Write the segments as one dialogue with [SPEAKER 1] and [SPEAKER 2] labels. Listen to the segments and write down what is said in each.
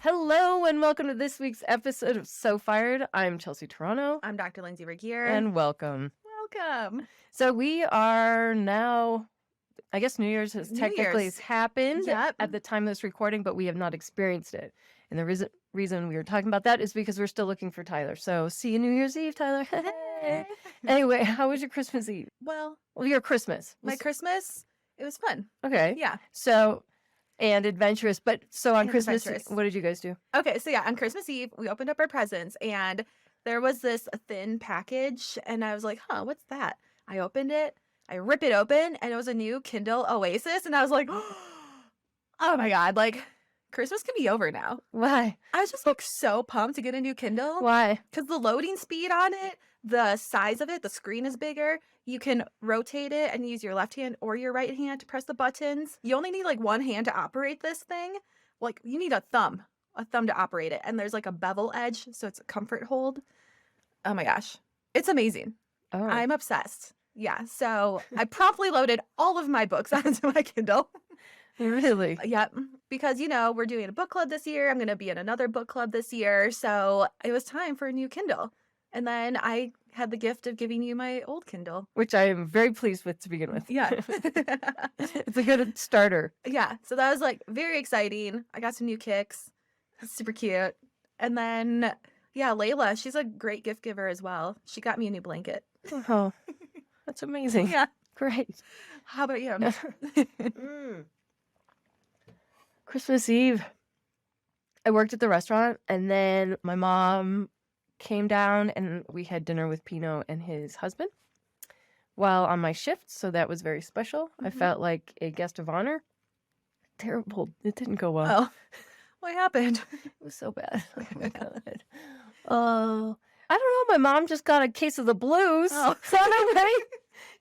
[SPEAKER 1] Hello and welcome to this week's episode of So Fired. I'm Chelsea Toronto.
[SPEAKER 2] I'm Dr. Lindsay Regier.
[SPEAKER 1] And welcome.
[SPEAKER 2] Welcome.
[SPEAKER 1] So we are now, I guess New Year's has technically happened at the time of this recording, but we have not experienced it. And the reason we were talking about that is because we're still looking for Tyler. So see you New Year's Eve, Tyler.
[SPEAKER 2] Hey.
[SPEAKER 1] Anyway, how was your Christmas Eve?
[SPEAKER 2] Well,
[SPEAKER 1] your Christmas.
[SPEAKER 2] My Christmas, it was fun.
[SPEAKER 1] Okay.
[SPEAKER 2] Yeah.
[SPEAKER 1] So, and adventurous. But so on Christmas, what did you guys do?
[SPEAKER 2] Okay. So yeah, on Christmas Eve, we opened up our presents and there was this thin package and I was like, what's that? I opened it. I rip it open and it was a new Kindle Oasis. And I was like, oh my God, like Christmas can be over now.
[SPEAKER 1] Why?
[SPEAKER 2] I was just like so pumped to get a new Kindle.
[SPEAKER 1] Why?
[SPEAKER 2] Because the loading speed on it, the size of it, the screen is bigger. You can rotate it and use your left hand or your right hand to press the buttons. You only need like one hand to operate this thing. Like you need a thumb to operate it. And there's like a bevel edge, so it's a comfort hold. Oh my gosh. It's amazing.
[SPEAKER 1] Oh.
[SPEAKER 2] I'm obsessed. Yeah. So I promptly loaded all of my books onto my Kindle.
[SPEAKER 1] Really?
[SPEAKER 2] Yep. Because, we're doing a book club this year. I'm going to be in another book club this year. So it was time for a new Kindle. And then I had the gift of giving you my old Kindle.
[SPEAKER 1] Which I am very pleased with to begin with.
[SPEAKER 2] Yeah.
[SPEAKER 1] It's a good starter.
[SPEAKER 2] Yeah. So that was like very exciting. I got some new kicks. Super cute. And then, Layla, she's a great gift giver as well. She got me a new blanket.
[SPEAKER 1] Oh, that's amazing.
[SPEAKER 2] Yeah.
[SPEAKER 1] Great.
[SPEAKER 2] How about you?
[SPEAKER 1] Christmas Eve, I worked at the restaurant and then my mom came down and we had dinner with Pino and his husband while on my shift. So that was very special. I felt like a guest of honor. Terrible. It didn't go well.
[SPEAKER 2] Oh, what happened?
[SPEAKER 1] It was so bad. Oh my God. I don't know. My mom just got a case of the blues.
[SPEAKER 2] Oh.
[SPEAKER 1] So on our way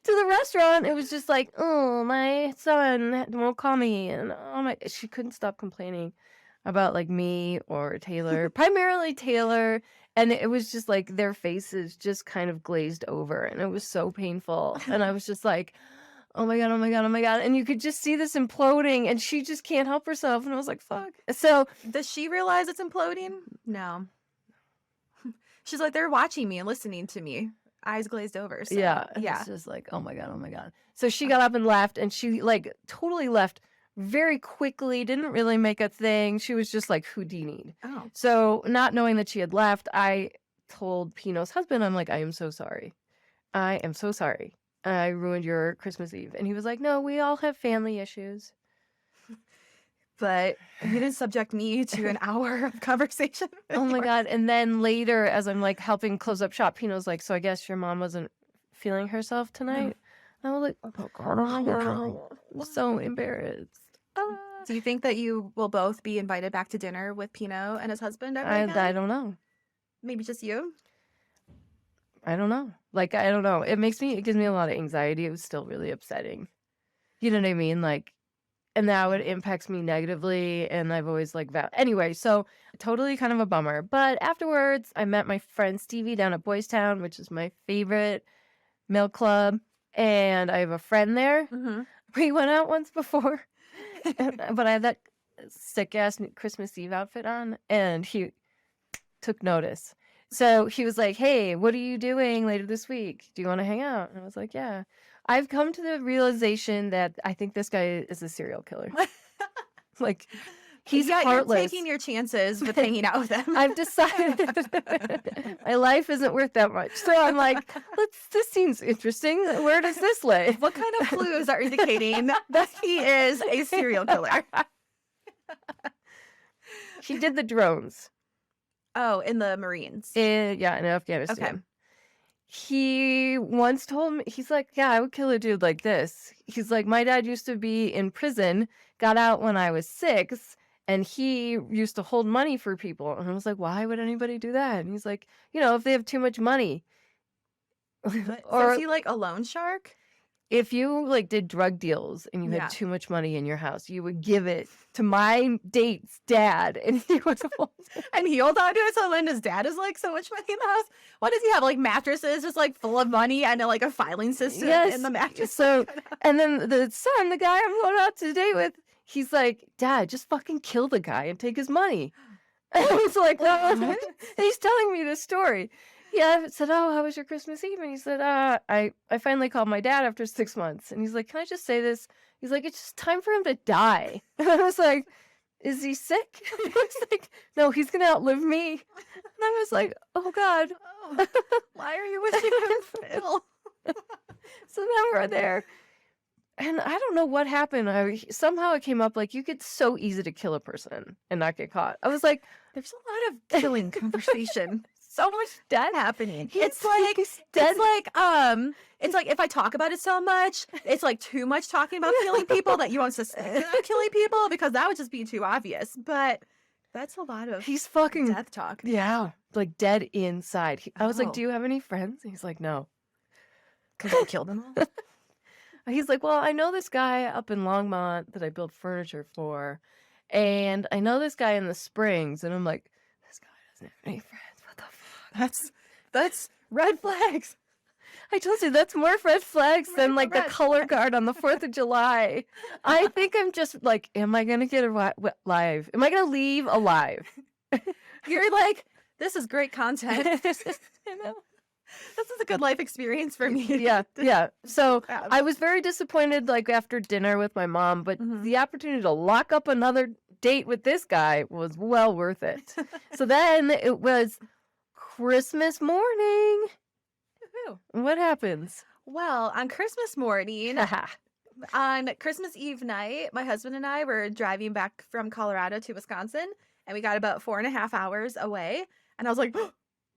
[SPEAKER 1] to the restaurant, it was just like, oh, my son won't call me. And she couldn't stop complaining about like me or Taylor, primarily Taylor. And it was just like their faces just kind of glazed over and it was so painful. And I was just like, oh my God, oh my God, oh my God. And you could just see this imploding and she just can't help herself. And I was like, fuck. So
[SPEAKER 2] does she realize it's imploding? No. She's like, they're watching me and listening to me. Eyes glazed over. So,
[SPEAKER 1] yeah. It's just like, oh my God, oh my God. So she got up and left and she like totally left very quickly, didn't really make a thing. She was just like Houdini.
[SPEAKER 2] Oh.
[SPEAKER 1] So not knowing that she had left, I told Pino's husband, I'm like, I am so sorry. I am so sorry. I ruined your Christmas Eve. And he was like, no, we all have family issues.
[SPEAKER 2] But he didn't subject me to an hour of conversation.
[SPEAKER 1] Oh my God. And then later, as I'm like helping close up shop, Pino's like, so I guess your mom wasn't feeling herself tonight? And I was like, oh God, oh my God. I'm so embarrassed.
[SPEAKER 2] Do you think that you will both be invited back to dinner with Pino and his husband ever again?
[SPEAKER 1] I don't know.
[SPEAKER 2] Maybe just you?
[SPEAKER 1] I don't know. Like, I don't know. It gives me a lot of anxiety. It was still really upsetting. You know what I mean? Like, and now it impacts me negatively. And I've always like that. Anyway, so totally kind of a bummer. But afterwards, I met my friend Stevie down at Boys Town, which is my favorite male club. And I have a friend there.
[SPEAKER 2] Mm-hmm.
[SPEAKER 1] We went out once before. But I had that sick-ass Christmas Eve outfit on. And he took notice. So he was like, hey, what are you doing later this week? Do you want to hang out? And I was like, yeah. I've come to the realization that I think this guy is a serial killer. Like, he's heartless.
[SPEAKER 2] You're taking your chances with hanging out with him.
[SPEAKER 1] I've decided my life isn't worth that much. So I'm like, this seems interesting. Where does this lay?
[SPEAKER 2] What kind of clues are indicating that he is a serial killer?
[SPEAKER 1] He did the drones.
[SPEAKER 2] Oh, in the Marines.
[SPEAKER 1] In Afghanistan.
[SPEAKER 2] Okay.
[SPEAKER 1] He once told me, he's like, yeah, I would kill a dude like this. He's like, my dad used to be in prison, got out when I was 6, and he used to hold money for people. And I was like, why would anybody do that? And he's like, if they have too much money.
[SPEAKER 2] Or is he like a loan shark?
[SPEAKER 1] If you like did drug deals and you had too much money in your house, you would give it to my date's dad, and he would hold it.
[SPEAKER 2] And he hold on to it. So Linda's dad is like so much money in the house. What does he have? Like mattresses, just like full of money, and like a filing system in the mattress.
[SPEAKER 1] So, and then the son, the guy I'm going out to date with, he's like, Dad, just fucking kill the guy and take his money. And I was like,
[SPEAKER 2] What?
[SPEAKER 1] and he's telling me this story. Yeah, I said, "Oh, how was your Christmas Eve?" And he said, I finally called my dad after 6 months." And he's like, "Can I just say this?" He's like, "It's just time for him to die." And I was like, "Is he sick?" And he was like, "No, he's gonna outlive me." And I was like, "Oh God."
[SPEAKER 2] Oh, why are you wishing him ill?
[SPEAKER 1] So then we're there. And I don't know what happened. Somehow it came up like you get so easy to kill a person and not get caught. I was like,
[SPEAKER 2] There's a lot of killing conversation. So much death happening. It's like
[SPEAKER 1] he's dead.
[SPEAKER 2] it's like if I talk about it so much, it's like too much talking about killing people that you won't suspect that I'm killing people because that would just be too obvious. But that's a lot of
[SPEAKER 1] He's fucking
[SPEAKER 2] death talk.
[SPEAKER 1] yeah, like dead inside. I was like,
[SPEAKER 2] Oh.
[SPEAKER 1] "Do you have any friends?" And he's like, "No."
[SPEAKER 2] Because I killed them all.
[SPEAKER 1] He's like, "Well, I know this guy up in Longmont that I build furniture for, and I know this guy in the Springs." And I'm like, "This guy doesn't have any friends. What the fuck?"
[SPEAKER 2] That's red flags.
[SPEAKER 1] I told you that's more red flags than
[SPEAKER 2] More
[SPEAKER 1] like the
[SPEAKER 2] red
[SPEAKER 1] color guard on the 4th of July. I think I'm just like, am I gonna get alive? Am I gonna leave alive?
[SPEAKER 2] You're like, this is great content.
[SPEAKER 1] You know?
[SPEAKER 2] This is a good life experience for me.
[SPEAKER 1] Yeah. So
[SPEAKER 2] have.
[SPEAKER 1] I was very disappointed, like after dinner with my mom, but
[SPEAKER 2] Mhm.
[SPEAKER 1] the opportunity to lock up another date with this guy was well worth it. So then it was Christmas morning.
[SPEAKER 2] Woohoo.
[SPEAKER 1] What happens?
[SPEAKER 2] Well, on Christmas morning, on Christmas Eve night, my husband and I were driving back from Colorado to Wisconsin, and we got about 4.5 hours away. And I was like, oh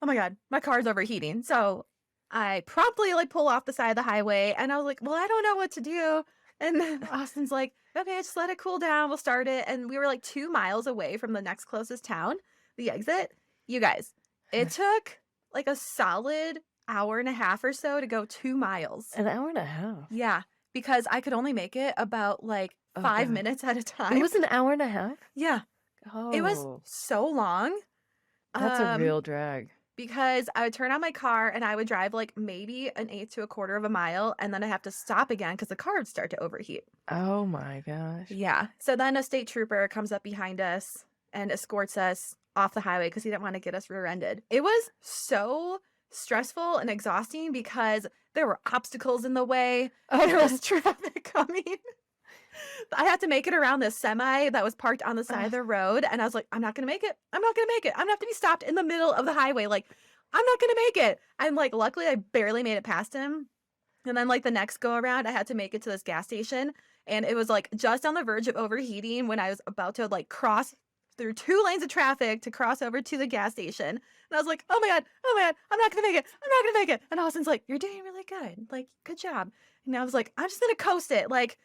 [SPEAKER 2] my God, my car's overheating. So I promptly like pull off the side of the highway, and I was like, well, I don't know what to do. And then Austin's like, okay, just let it cool down. We'll start it. And we were like 2 miles away from the next closest town, the exit. You guys, it took like a solid hour and a half or so to go 2 miles.
[SPEAKER 1] An hour and a half.
[SPEAKER 2] Yeah, because I could only make it about like 5
[SPEAKER 1] God.
[SPEAKER 2] minutes at a time.
[SPEAKER 1] It was an hour and a half?
[SPEAKER 2] Yeah,
[SPEAKER 1] Oh.
[SPEAKER 2] it was so long.
[SPEAKER 1] That's a real drag.
[SPEAKER 2] Because I would turn on my car and I would drive like maybe an eighth to a quarter of a mile, and then I have to stop again because the car would start to overheat.
[SPEAKER 1] Oh my gosh.
[SPEAKER 2] Yeah. So then a state trooper comes up behind us and escorts us off the highway because he didn't want to get us rear-ended. It was so stressful and exhausting because there were obstacles in the way. There was traffic coming. I had to make it around this semi that was parked on the side of the road, and I was like, I'm not gonna make it. I'm not gonna make it. I'm gonna have to be stopped in the middle of the highway. Like, I'm not gonna make it. And like, luckily, I barely made it past him. And then like the next go around, I had to make it to this gas station, and it was like just on the verge of overheating when I was about to like cross through 2 lanes of traffic to cross over to the gas station. And I was like, oh my God, I'm not gonna make it. I'm not gonna make it. And Austin's like, you're doing really good. Like, good job. And I was like, I'm just gonna coast it. Like,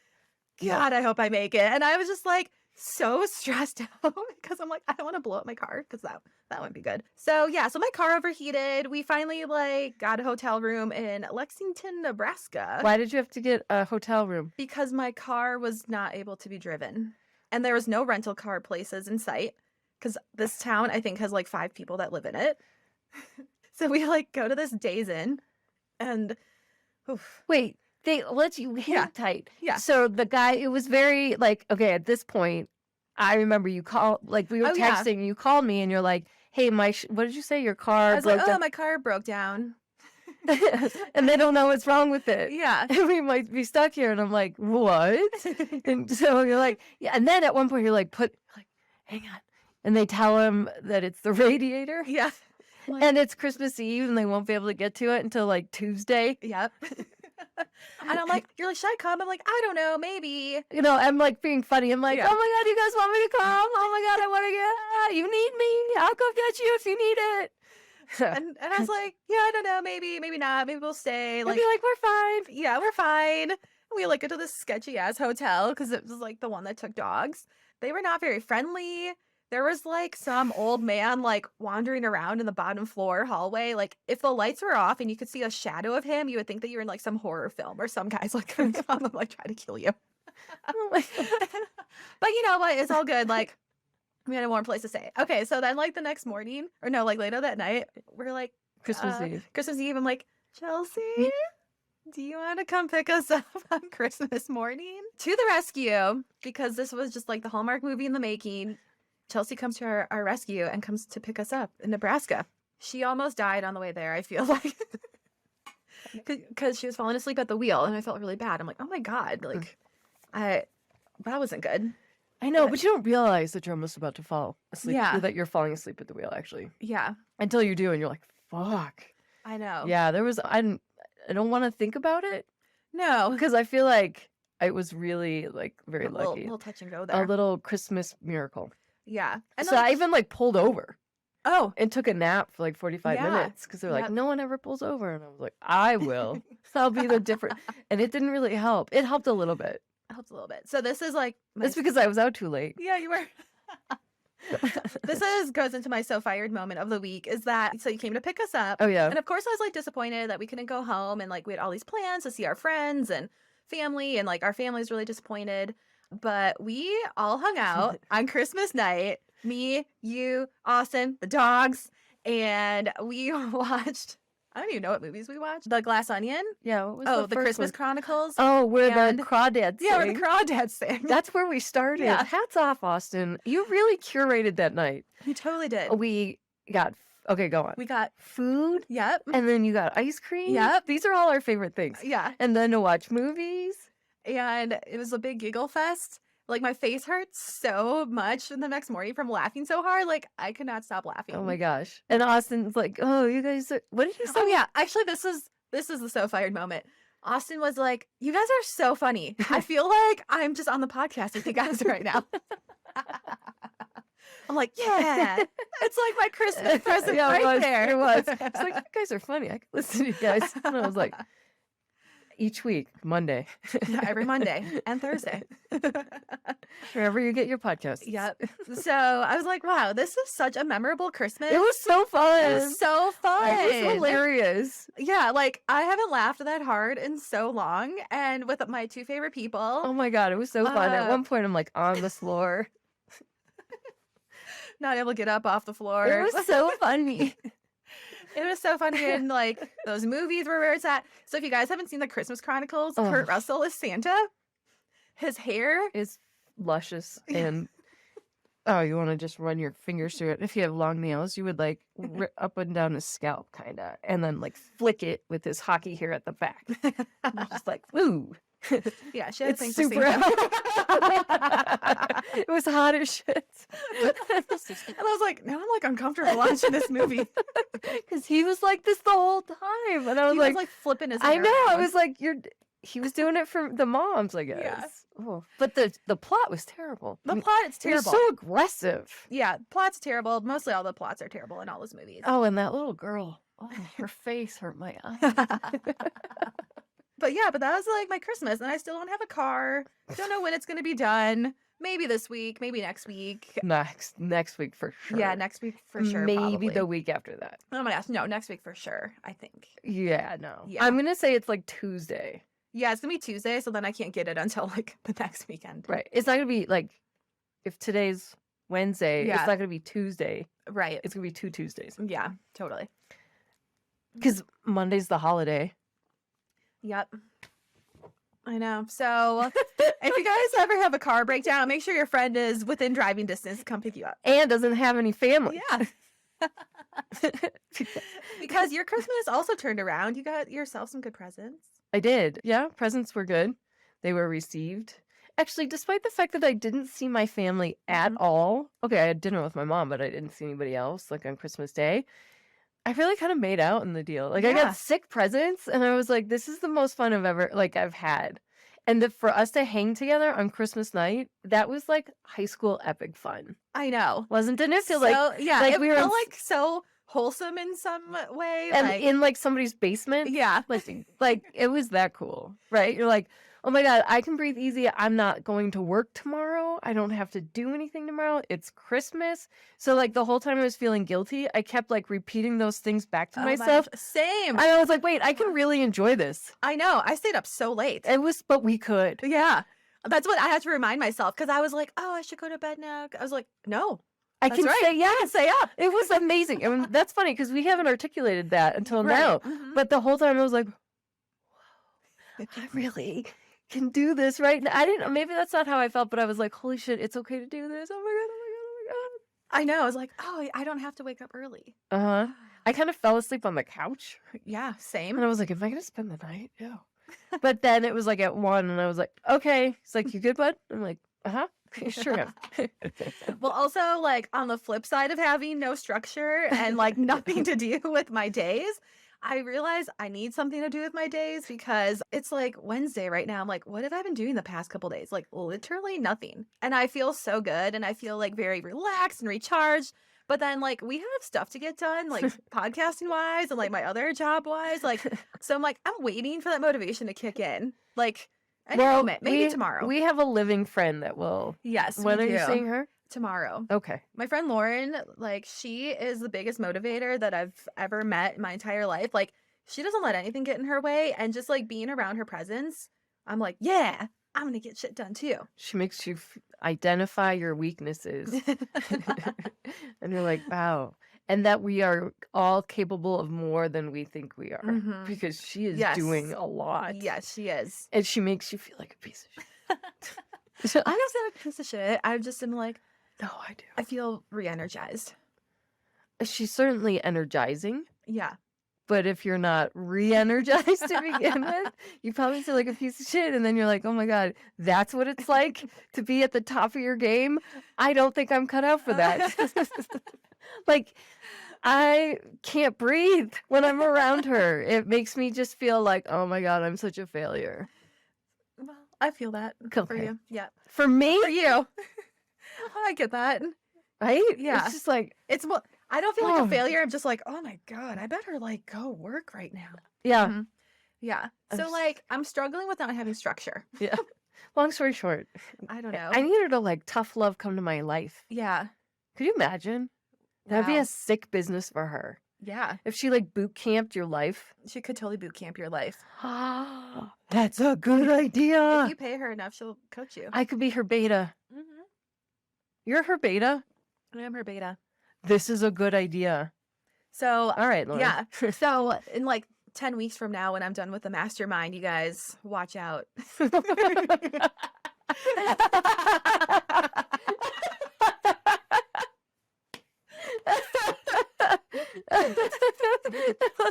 [SPEAKER 2] God, I hope I make it. And I was just like so stressed out because I'm like, I don't want to blow up my car because that wouldn't be good. So yeah, so my car overheated. We finally like got a hotel room in Lexington, Nebraska.
[SPEAKER 1] Why did you have to get a hotel room?
[SPEAKER 2] Because my car was not able to be driven. And there was no rental car places in sight because this town, I think, has like 5 people that live in it. So we like go to this Days Inn and
[SPEAKER 1] Wait, they let you hang tight.
[SPEAKER 2] Yeah.
[SPEAKER 1] So the guy, it was very like, okay, at this point, I remember you called, like we were texting, and you called me and you're like, hey, what did you say? Your car
[SPEAKER 2] I was
[SPEAKER 1] broke
[SPEAKER 2] like,
[SPEAKER 1] down.
[SPEAKER 2] oh, my car broke down.
[SPEAKER 1] And they don't know what's wrong with it.
[SPEAKER 2] Yeah.
[SPEAKER 1] And we might be stuck here. And I'm like, what? And so you're like, yeah. And then at one point you're like, hang on. And they tell him that it's the radiator.
[SPEAKER 2] Yeah.
[SPEAKER 1] And it's Christmas Eve and they won't be able to get to it until like Tuesday.
[SPEAKER 2] Yep. And I'm like, you're like, should I come? I'm like, I don't know, maybe.
[SPEAKER 1] You know, I'm like being funny. I'm like,
[SPEAKER 2] Yeah.
[SPEAKER 1] oh my God, you guys want me to come? Oh my God, I want to get, you need me. I'll come get you if you need it.
[SPEAKER 2] And I was like, yeah, I don't know, maybe not. Maybe we'll stay.
[SPEAKER 1] Like, we're fine.
[SPEAKER 2] Yeah, we're fine. We like go to this sketchy ass hotel because it was like the one that took dogs. They were not very friendly. There was like some old man like wandering around in the bottom floor hallway. Like if the lights were off and you could see a shadow of him, you would think that you're in like some horror film or some guy's like gonna come and like try to kill you.
[SPEAKER 1] Oh my God.
[SPEAKER 2] But you know what? It's all good. Like we had a warm place to stay. Okay, so then like the next morning, or no, like later that night, we're like
[SPEAKER 1] Christmas Eve.
[SPEAKER 2] Christmas Eve. I'm like, Chelsea, do you want to come pick us up on Christmas morning? To the rescue, because this was just like the Hallmark movie in the making. Chelsea comes to our rescue and comes to pick us up in Nebraska. She almost died on the way there, I feel like. Because she was falling asleep at the wheel, and I felt really bad. I'm like, oh my God, like, that wasn't good.
[SPEAKER 1] I know, but you don't realize that you're almost about to fall asleep.
[SPEAKER 2] Yeah.
[SPEAKER 1] Or that you're falling asleep at the wheel, actually.
[SPEAKER 2] Yeah,
[SPEAKER 1] Until you do, and you're like, fuck.
[SPEAKER 2] I know.
[SPEAKER 1] Yeah, I don't want to think about it
[SPEAKER 2] No.
[SPEAKER 1] because I feel like it was really, like, very
[SPEAKER 2] A
[SPEAKER 1] lucky.
[SPEAKER 2] little touch and go
[SPEAKER 1] A
[SPEAKER 2] there.
[SPEAKER 1] little Christmas miracle.
[SPEAKER 2] Yeah. And
[SPEAKER 1] So I even, like, pulled over
[SPEAKER 2] oh,
[SPEAKER 1] and took a nap for, like, 45
[SPEAKER 2] Yeah.
[SPEAKER 1] minutes because they're like,
[SPEAKER 2] Yep.
[SPEAKER 1] no one ever pulls over. And I was like, I will. I'll be the different. And it didn't really help. It helped a little bit.
[SPEAKER 2] helps a little bit. So this is like
[SPEAKER 1] That's because I was out too late.
[SPEAKER 2] yeah, you were. Goes into my so fired moment of the week is that so you came to pick us up.
[SPEAKER 1] Oh, yeah.
[SPEAKER 2] And of course I was like disappointed that we couldn't go home and like we had all these plans to see our friends and family and like our family's really disappointed. But we all hung out on Christmas night. Me, you, Austin, the dogs, and we watched I don't even know what movies we watched. The Glass Onion.
[SPEAKER 1] Yeah, what was
[SPEAKER 2] Oh,
[SPEAKER 1] the
[SPEAKER 2] the
[SPEAKER 1] first
[SPEAKER 2] Christmas
[SPEAKER 1] one?
[SPEAKER 2] Chronicles.
[SPEAKER 1] Oh, where
[SPEAKER 2] and-
[SPEAKER 1] the crawdads
[SPEAKER 2] Yeah, where the
[SPEAKER 1] sing.
[SPEAKER 2] crawdads sing.
[SPEAKER 1] That's where we started.
[SPEAKER 2] Yeah.
[SPEAKER 1] Hats off, Austin. You really curated that night.
[SPEAKER 2] We totally did.
[SPEAKER 1] We got, okay, go on.
[SPEAKER 2] We got
[SPEAKER 1] Food,
[SPEAKER 2] yep.
[SPEAKER 1] and then you got ice cream.
[SPEAKER 2] Yep.
[SPEAKER 1] These are all our favorite things.
[SPEAKER 2] Yeah.
[SPEAKER 1] And then to watch movies.
[SPEAKER 2] And it was a big giggle fest. Like my face hurts so much the next morning from laughing so hard. Like I could not stop laughing.
[SPEAKER 1] Oh my gosh. And Austin's like, oh, you guys are, what did you say?
[SPEAKER 2] Oh yeah. Actually, this is the so fired moment. Austin was like, "You guys are so funny. I feel like I'm just on the podcast with you guys right now." I'm like, yeah, it's like my Christmas present
[SPEAKER 1] Yeah,
[SPEAKER 2] right
[SPEAKER 1] it was.
[SPEAKER 2] there.
[SPEAKER 1] It was. It's like, you guys are funny. I can listen to you guys. And I was like, each week, Monday.
[SPEAKER 2] Yeah, every Monday and Thursday.
[SPEAKER 1] Wherever you get your podcasts.
[SPEAKER 2] Yep. So I was like, wow, this is such a memorable Christmas.
[SPEAKER 1] It was so fun.
[SPEAKER 2] It was so fun.
[SPEAKER 1] It was hilarious.
[SPEAKER 2] Yeah, like I haven't laughed that hard in so long, and with my two favorite people.
[SPEAKER 1] Oh my God, it was so fun. At one point, I'm like on the floor.
[SPEAKER 2] Not able to get up off the floor.
[SPEAKER 1] It was so funny.
[SPEAKER 2] It was so funny, and like those movies were where it's at. So if you guys haven't seen the Christmas Chronicles,
[SPEAKER 1] Oh.
[SPEAKER 2] Kurt Russell is Santa. His hair
[SPEAKER 1] It's luscious and oh, you want to just run your fingers through it. If you have long nails, you would like up and down his scalp, kind of, and then like flick it with his hockey hair at the back. Just like, ooh.
[SPEAKER 2] Yeah, she had a
[SPEAKER 1] It's
[SPEAKER 2] thing for
[SPEAKER 1] super
[SPEAKER 2] Santa.
[SPEAKER 1] It was hot as shit.
[SPEAKER 2] And I was like, now I'm like uncomfortable watching this movie.
[SPEAKER 1] Because he was like this the whole time. And I was
[SPEAKER 2] He
[SPEAKER 1] like,
[SPEAKER 2] was like flipping his
[SPEAKER 1] I
[SPEAKER 2] hair
[SPEAKER 1] know. I
[SPEAKER 2] around.
[SPEAKER 1] was like, he was doing it for the moms, I guess. Oh, but the plot was terrible.
[SPEAKER 2] The
[SPEAKER 1] I mean,
[SPEAKER 2] plot, it's
[SPEAKER 1] it was
[SPEAKER 2] terrible.
[SPEAKER 1] so aggressive.
[SPEAKER 2] Yeah, plot's terrible. Mostly all the plots are terrible in all those movies.
[SPEAKER 1] Oh, and that little girl. Oh, her face hurt my eye.
[SPEAKER 2] But yeah, but that was like my Christmas, and I still don't have a car. Don't know when it's gonna be done. Maybe this week, maybe next week.
[SPEAKER 1] Next week for sure.
[SPEAKER 2] Yeah, next week for sure.
[SPEAKER 1] Maybe
[SPEAKER 2] probably.
[SPEAKER 1] the week after that.
[SPEAKER 2] Oh my gosh, no, next week for sure. I think.
[SPEAKER 1] Yeah, no.
[SPEAKER 2] Yeah.
[SPEAKER 1] I'm gonna say it's like Tuesday.
[SPEAKER 2] Yeah, it's gonna be Tuesday, so then I can't get it until like the next weekend.
[SPEAKER 1] Right. It's not gonna be like if today's Wednesday,
[SPEAKER 2] Yeah.
[SPEAKER 1] it's not gonna be Tuesday.
[SPEAKER 2] Right.
[SPEAKER 1] It's gonna be 2 Tuesdays.
[SPEAKER 2] Yeah, totally.
[SPEAKER 1] Because Monday's the holiday.
[SPEAKER 2] Yep. I know. So if you guys ever have a car breakdown, make sure your friend is within driving distance to come pick you up.
[SPEAKER 1] And doesn't have any family.
[SPEAKER 2] Yeah. Because your Christmas also turned around. You got yourself some good presents.
[SPEAKER 1] I did. Yeah, presents were good. They were received. Actually, despite the fact that I didn't see my family at
[SPEAKER 2] Mhm.
[SPEAKER 1] all. Okay, I had dinner with my mom, but I didn't see anybody else like on Christmas Day. I really kind of made out in the deal. Like I
[SPEAKER 2] Yeah.
[SPEAKER 1] got sick presents and I was like, this is the most fun I've had. And for us to hang together on Christmas night, that was like high school epic fun.
[SPEAKER 2] I know.
[SPEAKER 1] Didn't it feel like
[SPEAKER 2] yeah,
[SPEAKER 1] like
[SPEAKER 2] it
[SPEAKER 1] we were
[SPEAKER 2] felt
[SPEAKER 1] in
[SPEAKER 2] like so wholesome in some way.
[SPEAKER 1] and
[SPEAKER 2] like,
[SPEAKER 1] in like somebody's basement?
[SPEAKER 2] yeah.
[SPEAKER 1] Like it was that cool, right? You're like, oh my God, I can breathe easy. I'm not going to work tomorrow. I don't have to do anything tomorrow. It's Christmas. So like the whole time I was feeling guilty, I kept like repeating those things back to
[SPEAKER 2] Oh my
[SPEAKER 1] myself.
[SPEAKER 2] gosh, same.
[SPEAKER 1] And I was like, wait, I can really enjoy this.
[SPEAKER 2] I know. I stayed up so late.
[SPEAKER 1] But we could.
[SPEAKER 2] Yeah. That's what I had to remind myself because I was like, oh, I should go to bed now. I was like, no.
[SPEAKER 1] I
[SPEAKER 2] That's
[SPEAKER 1] can
[SPEAKER 2] right.
[SPEAKER 1] say yes.
[SPEAKER 2] Stay up.
[SPEAKER 1] It was amazing. I mean, that's funny because we haven't articulated that until
[SPEAKER 2] Right.
[SPEAKER 1] now.
[SPEAKER 2] Mhm.
[SPEAKER 1] But the whole time I was like, wow, I really can do this right now. I didn't, maybe that's not how I felt, but I was like, holy shit, it's okay to do this. Oh my God, oh my God, oh my God.
[SPEAKER 2] I know. I was like, oh, I don't have to wake up early.
[SPEAKER 1] Uh-huh. I kind of fell asleep on the couch.
[SPEAKER 2] Yeah, same.
[SPEAKER 1] And I was like, am I going to spend the night? Ew. But then it was like at 1 and I was like, okay. He's like, you good, bud? I'm like, uh-huh. Sure am.
[SPEAKER 2] Well, also, like, on the flip side of having no structure and, like, nothing to do with my days, I realize I need something to do with my days because it's, like, Wednesday right now. I'm like, what have I been doing the past couple days? Like, literally nothing. And I feel so good, and I feel, like, very relaxed and recharged. But then, like, we have stuff to get done, like, podcasting-wise and, like, my other job-wise. Like, so I'm like, I'm waiting for that motivation to kick in. Like, any moment. Maybe tomorrow.
[SPEAKER 1] We have a living friend that will.
[SPEAKER 2] Yes, we
[SPEAKER 1] When are
[SPEAKER 2] do.
[SPEAKER 1] you seeing her?
[SPEAKER 2] Tomorrow.
[SPEAKER 1] Okay.
[SPEAKER 2] My friend Lauren, like, she is the biggest motivator that I've ever met in my entire life. Like, she doesn't let anything get in her way, and just, like, being around her presence, I'm like, yeah, I'm gonna get shit done too.
[SPEAKER 1] She makes you identify your weaknesses. And you're like, wow. And that we are all capable of more than we think we are.
[SPEAKER 2] Mhm.
[SPEAKER 1] Because she is
[SPEAKER 2] Yes.
[SPEAKER 1] doing a lot.
[SPEAKER 2] Yes, she is.
[SPEAKER 1] And she makes you feel like a piece of shit.
[SPEAKER 2] I don't sound like a piece of shit. I just am like,
[SPEAKER 1] No, I do.
[SPEAKER 2] I feel re-energized.
[SPEAKER 1] She's certainly energizing.
[SPEAKER 2] Yeah.
[SPEAKER 1] But if you're not re-energized to begin with, you probably feel like a piece of shit. And then you're like, oh my God, that's what it's like to be at the top of your game. I don't think I'm cut out for that. Like, I can't breathe when I'm around her. It makes me just feel like, oh my God, I'm such a failure.
[SPEAKER 2] Well, I feel that for
[SPEAKER 1] Okay.
[SPEAKER 2] you. Yeah.
[SPEAKER 1] For me,
[SPEAKER 2] For you. I get that.
[SPEAKER 1] right?
[SPEAKER 2] Yeah.
[SPEAKER 1] It's just like,
[SPEAKER 2] It's more, I don't feel like
[SPEAKER 1] Oh.
[SPEAKER 2] a failure. I'm just like, oh my God, I better, like, go work right now.
[SPEAKER 1] yeah.
[SPEAKER 2] Mhm. Yeah.
[SPEAKER 1] I'm
[SPEAKER 2] So,
[SPEAKER 1] s-
[SPEAKER 2] like, I'm struggling with not having structure.
[SPEAKER 1] Yeah. Long story short,
[SPEAKER 2] I don't know.
[SPEAKER 1] I needed a like tough love come to my life.
[SPEAKER 2] Yeah.
[SPEAKER 1] Could you imagine? That'd be
[SPEAKER 2] Wow.
[SPEAKER 1] a sick business for her.
[SPEAKER 2] Yeah.
[SPEAKER 1] If she like boot camped your life.
[SPEAKER 2] She could totally boot camp your life.
[SPEAKER 1] That's a good idea.
[SPEAKER 2] If you pay her enough, she'll coach you.
[SPEAKER 1] I could be her beta.
[SPEAKER 2] Mm-hmm.
[SPEAKER 1] You're her beta.
[SPEAKER 2] I am her beta.
[SPEAKER 1] This is a good idea.
[SPEAKER 2] So,
[SPEAKER 1] All right, Lauren.
[SPEAKER 2] yeah. So, in like 10 weeks from now, when I'm done with the mastermind, you guys watch out.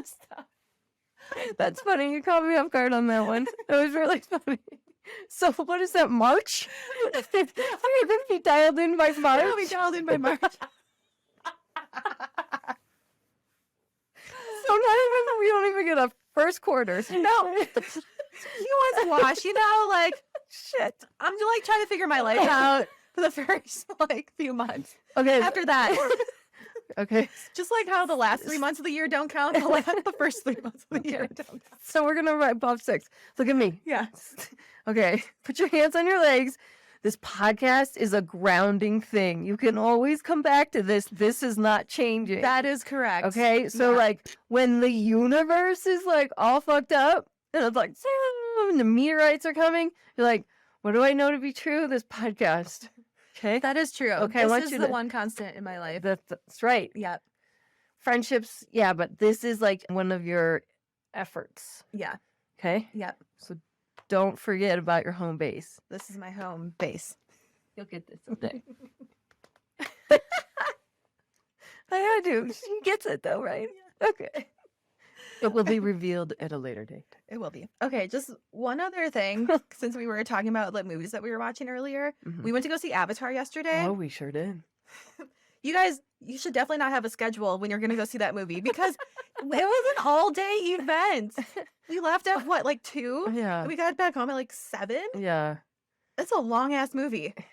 [SPEAKER 1] Stop. That's funny. You caught me off guard on that one. That was really funny. So what is that, March? Are you going to be dialed in by March?
[SPEAKER 2] I'll be dialed in by March.
[SPEAKER 1] So we don't even get a first quarter.
[SPEAKER 2] No. You want squash, you know, like,
[SPEAKER 1] Shit.
[SPEAKER 2] I'm like trying to figure my life out for the first like few months.
[SPEAKER 1] Okay.
[SPEAKER 2] After that,
[SPEAKER 1] Okay.
[SPEAKER 2] just like how the last 3 months of the year don't count, the first 3 months of the year
[SPEAKER 1] Okay.
[SPEAKER 2] don't count.
[SPEAKER 1] So we're going to write Bob 6. Look at me.
[SPEAKER 2] Yeah.
[SPEAKER 1] Okay. Put your hands on your legs. This podcast is a grounding thing. You can always come back to this. This is not changing.
[SPEAKER 2] That is correct.
[SPEAKER 1] Okay, so
[SPEAKER 2] Yeah.
[SPEAKER 1] like when the universe is like all fucked up and it's like and the meteorites are coming, you're like, what do I know to be true? This podcast. Okay,
[SPEAKER 2] That is true.
[SPEAKER 1] Okay, I
[SPEAKER 2] This
[SPEAKER 1] want
[SPEAKER 2] is
[SPEAKER 1] you
[SPEAKER 2] the
[SPEAKER 1] to-
[SPEAKER 2] one constant in my life.
[SPEAKER 1] that's right.
[SPEAKER 2] Yep.
[SPEAKER 1] Friendships, yeah, but this is like one of your efforts.
[SPEAKER 2] Yeah.
[SPEAKER 1] Okay,
[SPEAKER 2] Yep.
[SPEAKER 1] so don't forget about your home base.
[SPEAKER 2] This is my home base.
[SPEAKER 1] You'll get this someday. I do. She gets it though, right? Okay. It will be revealed at a later date.
[SPEAKER 2] It will be. Okay, just one other thing. Since we were talking about like movies that we were watching earlier,
[SPEAKER 1] Mhm.
[SPEAKER 2] we went to go see Avatar yesterday.
[SPEAKER 1] Oh, we sure did.
[SPEAKER 2] You guys, you should definitely not have a schedule when you're going to go see that movie because it was an all-day event. We left at what, like 2?
[SPEAKER 1] Yeah.
[SPEAKER 2] We got back home at like 7.
[SPEAKER 1] Yeah.
[SPEAKER 2] It's a long-ass movie. And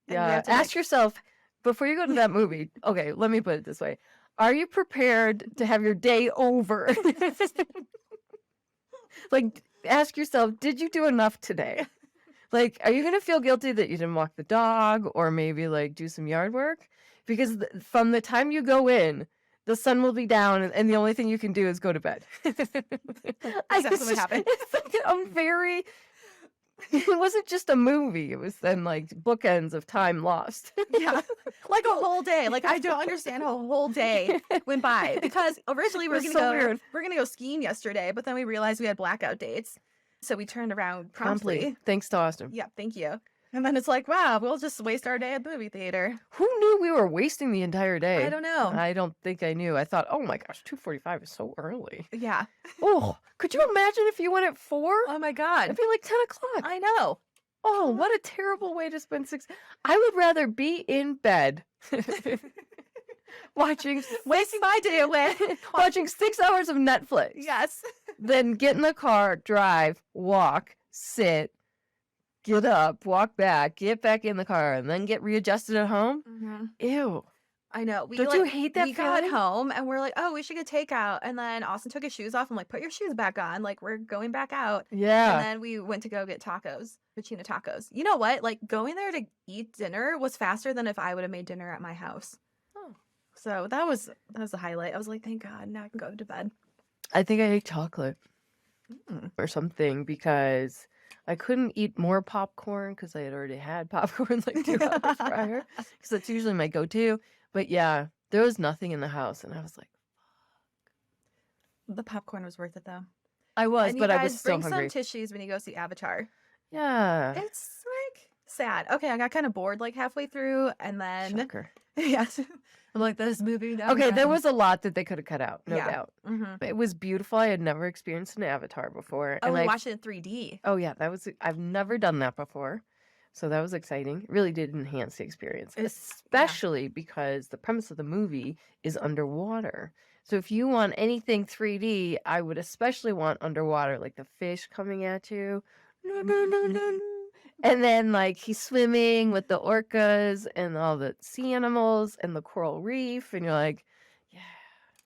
[SPEAKER 2] we
[SPEAKER 1] Yeah.
[SPEAKER 2] have to,
[SPEAKER 1] Ask
[SPEAKER 2] like-
[SPEAKER 1] yourself before you go to that movie. Okay, let me put it this way. Are you prepared to have your day over? Like, ask yourself, did you do enough today? Like, are you going to feel guilty that you didn't walk the dog or maybe like do some yard work? Because from the time you go in, the sun will be down and the only thing you can do is go to bed.
[SPEAKER 2] Exactly what happened.
[SPEAKER 1] It's like, I'm very... It wasn't just a movie. It was then like bookends of time lost.
[SPEAKER 2] Yeah, like a whole day. Like I don't understand how a whole day went by because originally we were
[SPEAKER 1] It
[SPEAKER 2] gonna
[SPEAKER 1] was so
[SPEAKER 2] go
[SPEAKER 1] weird.
[SPEAKER 2] we're gonna go skiing yesterday, but then we realized we had blackout dates, so we turned around promptly.
[SPEAKER 1] Thanks to Austin.
[SPEAKER 2] Yeah, thank you. And then it's like, wow, we'll just waste our day at the movie theater.
[SPEAKER 1] Who knew we were wasting the entire day?
[SPEAKER 2] I don't know.
[SPEAKER 1] I don't think I knew. I thought, oh my gosh, 2:45 is so early.
[SPEAKER 2] Yeah.
[SPEAKER 1] Oh, could you imagine if you went at 4?
[SPEAKER 2] Oh my God.
[SPEAKER 1] It'd be like 10 o'clock.
[SPEAKER 2] I know.
[SPEAKER 1] Oh, what a terrible way to spend 6. I would rather be in bed watching
[SPEAKER 2] Wasting my day away.
[SPEAKER 1] watching 6 hours of Netflix
[SPEAKER 2] Yes.
[SPEAKER 1] than get in the car, drive, walk, sit, get up, walk back, get back in the car, and then get readjusted at home.
[SPEAKER 2] Mm-hmm.
[SPEAKER 1] Ew.
[SPEAKER 2] I know. We
[SPEAKER 1] Don't you hate that
[SPEAKER 2] we got
[SPEAKER 1] feeling?
[SPEAKER 2] home and we're like, oh, we should get takeout. And then Austin took his shoes off. I'm like, put your shoes back on. Like, we're going back out. And
[SPEAKER 1] Yeah.
[SPEAKER 2] then we went to go get tacos, Cucina tacos. You know what? Like, going there to eat dinner was faster than if I would have made dinner at my house.
[SPEAKER 1] Oh.
[SPEAKER 2] So that was the highlight. I was like, thank God, now I can go to bed.
[SPEAKER 1] I think I ate chocolate
[SPEAKER 2] Mm.
[SPEAKER 1] or something because I couldn't eat more popcorn because I had already had popcorn like 2 hours prior. Because that's usually my go-to. But yeah, there was nothing in the house, and I was like,
[SPEAKER 2] The popcorn was worth it though.
[SPEAKER 1] I was,
[SPEAKER 2] And you
[SPEAKER 1] but I
[SPEAKER 2] guys
[SPEAKER 1] was still
[SPEAKER 2] bring
[SPEAKER 1] hungry.
[SPEAKER 2] some tissues when you go see Avatar.
[SPEAKER 1] Yeah.
[SPEAKER 2] It's like sad. Okay, I got kind of bored like halfway through, and then
[SPEAKER 1] Shocker.
[SPEAKER 2] yes, I'm like this movie. Never
[SPEAKER 1] Okay, there
[SPEAKER 2] ends.
[SPEAKER 1] was a lot that they could have cut out, no
[SPEAKER 2] Yeah.
[SPEAKER 1] doubt.
[SPEAKER 2] Mm-hmm.
[SPEAKER 1] It was beautiful. I had never experienced an Avatar before.
[SPEAKER 2] Oh,
[SPEAKER 1] and
[SPEAKER 2] we
[SPEAKER 1] I
[SPEAKER 2] watched it in 3D.
[SPEAKER 1] Oh yeah, I've never done that before. So that was exciting. It really did enhance the experience, especially because the premise of the movie is underwater. So if you want anything 3D, I would especially want underwater, like the fish coming at you. No, no, no, no, no. And then like he's swimming with the orcas and all the sea animals and the coral reef, and you're like, yeah.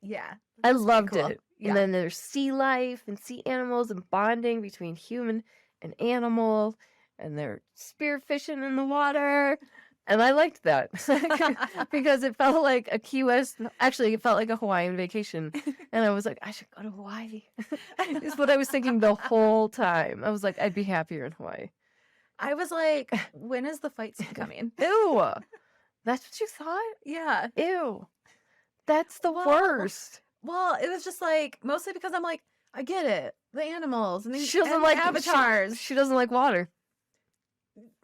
[SPEAKER 2] Yeah,
[SPEAKER 1] I
[SPEAKER 2] that's pretty
[SPEAKER 1] loved
[SPEAKER 2] cool.
[SPEAKER 1] it.
[SPEAKER 2] Yeah.
[SPEAKER 1] And then there's sea life and sea animals and bonding between human and animal, and they're spearfishing in the water. And I liked that because it felt like a Key West. Actually, it felt like a Hawaiian vacation. And I was like, I should go to Hawaii. Is what I was thinking the whole time. I was like, I'd be happier in Hawaii.
[SPEAKER 2] I was like, when is the fight scene coming?
[SPEAKER 1] Ew. That's what you thought?
[SPEAKER 2] Yeah.
[SPEAKER 1] Ew. That's the
[SPEAKER 2] Well,
[SPEAKER 1] worst.
[SPEAKER 2] Well, it was just like mostly because I'm like, I get it, the animals and the,
[SPEAKER 1] She doesn't
[SPEAKER 2] and
[SPEAKER 1] like
[SPEAKER 2] the avatars.
[SPEAKER 1] She doesn't like water.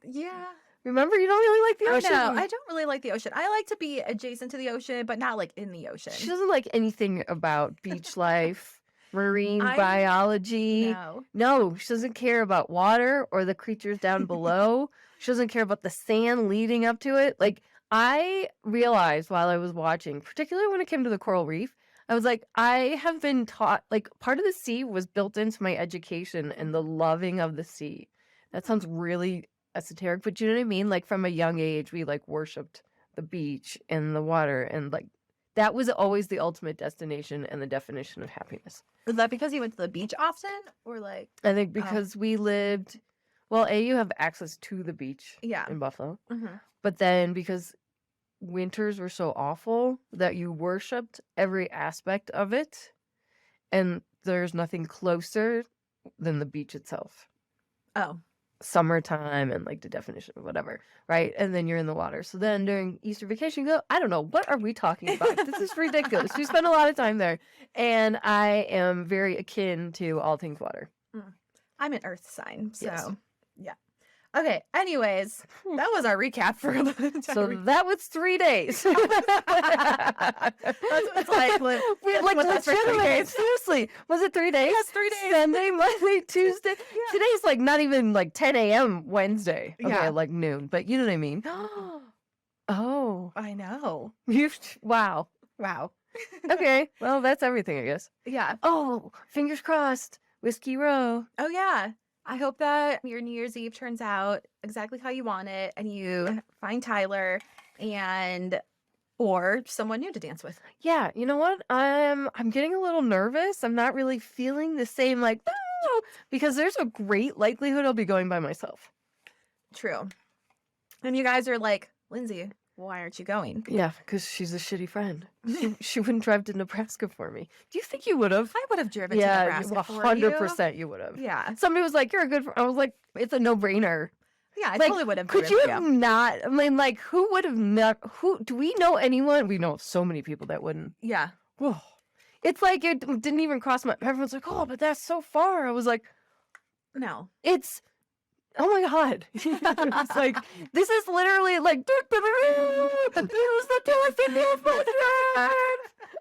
[SPEAKER 2] Yeah.
[SPEAKER 1] Remember, you don't really like the
[SPEAKER 2] I
[SPEAKER 1] ocean.
[SPEAKER 2] know. I don't really like the ocean. I like to be adjacent to the ocean, but not like in the ocean.
[SPEAKER 1] She doesn't like anything about beach life, marine
[SPEAKER 2] I
[SPEAKER 1] biology.
[SPEAKER 2] No.
[SPEAKER 1] No, she doesn't care about water or the creatures down below. She doesn't care about the sand leading up to it. Like, I realized while I was watching, particularly when it came to the coral reef, I was like, I have been taught, like, part of the sea was built into my education and the loving of the sea. That sounds really esoteric, but you know what I mean? Like, from a young age, we, like, worshipped the beach and the water, and, like, that was always the ultimate destination and the definition of happiness.
[SPEAKER 2] Is that because you went to the beach often, or like?
[SPEAKER 1] I think because we lived, well, you have access to the beach
[SPEAKER 2] Yeah.
[SPEAKER 1] in Buffalo,
[SPEAKER 2] Mm-hmm.
[SPEAKER 1] but then because winters were so awful that you worshipped every aspect of it, and there's nothing closer than the beach itself.
[SPEAKER 2] Oh.
[SPEAKER 1] Summertime and like the definition of whatever, right? And then you're in the water. So then during Easter vacation, you go, I don't know, what are we talking about? This is ridiculous. We spend a lot of time there, and I am very akin to all things water.
[SPEAKER 2] I'm an earth sign, so
[SPEAKER 1] Yes.
[SPEAKER 2] yeah. Okay. Anyways, that was our recap for the entire
[SPEAKER 1] So
[SPEAKER 2] week.
[SPEAKER 1] that was 3 days.
[SPEAKER 2] That's what it's like.
[SPEAKER 1] Like
[SPEAKER 2] with us for 3
[SPEAKER 1] legitimately,
[SPEAKER 2] days.
[SPEAKER 1] seriously, was it 3 days?
[SPEAKER 2] Yes, 3 days.
[SPEAKER 1] Sunday, Monday, Tuesday. Today's like not even like 10 a.m. Wednesday. Okay,
[SPEAKER 2] Yeah.
[SPEAKER 1] like noon, but you know what I mean. Oh,
[SPEAKER 2] I know.
[SPEAKER 1] wow.
[SPEAKER 2] Wow.
[SPEAKER 1] Okay, well that's everything, I guess.
[SPEAKER 2] Yeah.
[SPEAKER 1] Oh, fingers crossed. Whiskey Row.
[SPEAKER 2] Oh yeah. I hope that your New Year's Eve turns out exactly how you want it, and you find Tyler and or someone new to dance with.
[SPEAKER 1] Yeah, you know what? I'm getting a little nervous. I'm not really feeling the same like because there's a great likelihood I'll be going by myself.
[SPEAKER 2] True. And you guys are like, Lindsay, why aren't you going?
[SPEAKER 1] Yeah, because she's a shitty friend. She wouldn't drive to Nebraska for me. Do you think you would have?
[SPEAKER 2] I would have driven to
[SPEAKER 1] Yeah,
[SPEAKER 2] Nebraska for you.
[SPEAKER 1] 100% you would have.
[SPEAKER 2] Yeah.
[SPEAKER 1] Somebody was like, "You're a good." I was like, "It's a no-brainer."
[SPEAKER 2] Yeah, I
[SPEAKER 1] Like,
[SPEAKER 2] totally would have
[SPEAKER 1] Could
[SPEAKER 2] driven
[SPEAKER 1] you
[SPEAKER 2] for
[SPEAKER 1] have not? I mean, like, who would have not? Who do we know anyone? We know so many people that wouldn't.
[SPEAKER 2] Yeah.
[SPEAKER 1] Whoa. It's like it didn't even cross my. Everyone's like, "Oh, but that's so far." I was like,
[SPEAKER 2] No.
[SPEAKER 1] "It's Oh my God. It's like, this is literally like, it was the telephone function.